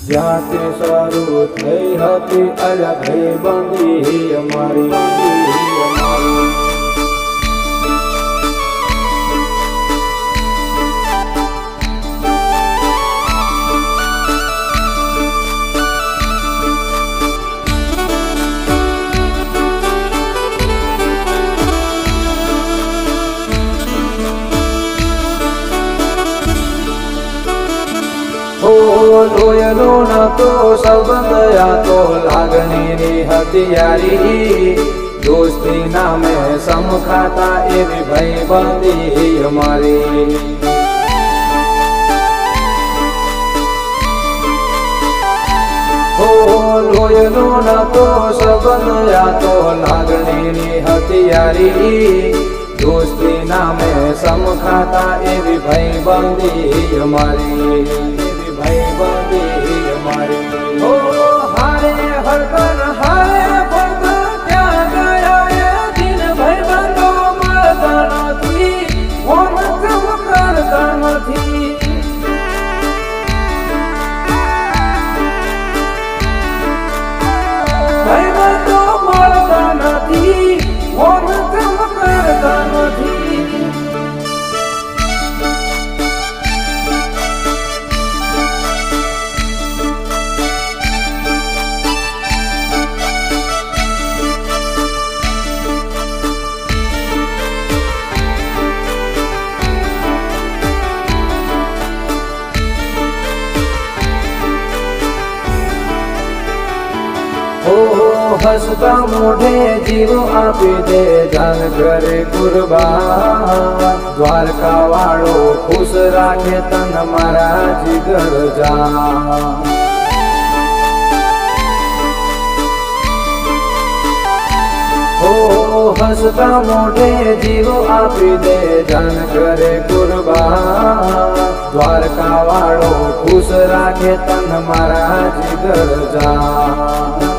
જ્યાંથી શરૂ થઈ હતી અલગ બંદી અમારી લોયલો નતો સંબંધ આ તો લાગણીની હથિયારી દોસ્તી નામે સમખાતા એવી ભાઈબંધી અમારી લોયલો નતો સંબંધ આ તો લાગણીની હથિયારી દોસ્તી નામે સમખાતા એવી ભાઈબંધી અમારી ભાઈબંધી અમારી ઓ હારે હરકન હારે ભગત ક્યાં ગયા એ દિન ભાઈબંધો મળતા નથી ઓમ કમ કરતા નથી ભાઈબંધો મળતા નથી ઓમ કમ કરતા નથી હસતા મોઢે જીવ આપી દે જાન કરે કુરબાન દ્વારકા વાળો ખુશ રાખે તન મારા જીગર જાન હસતા મોઢે જીવ આપી દે જાન કરે કુરબાન દ્વારકા વાળો ખુશ રાખે તન મારા જીગર જાન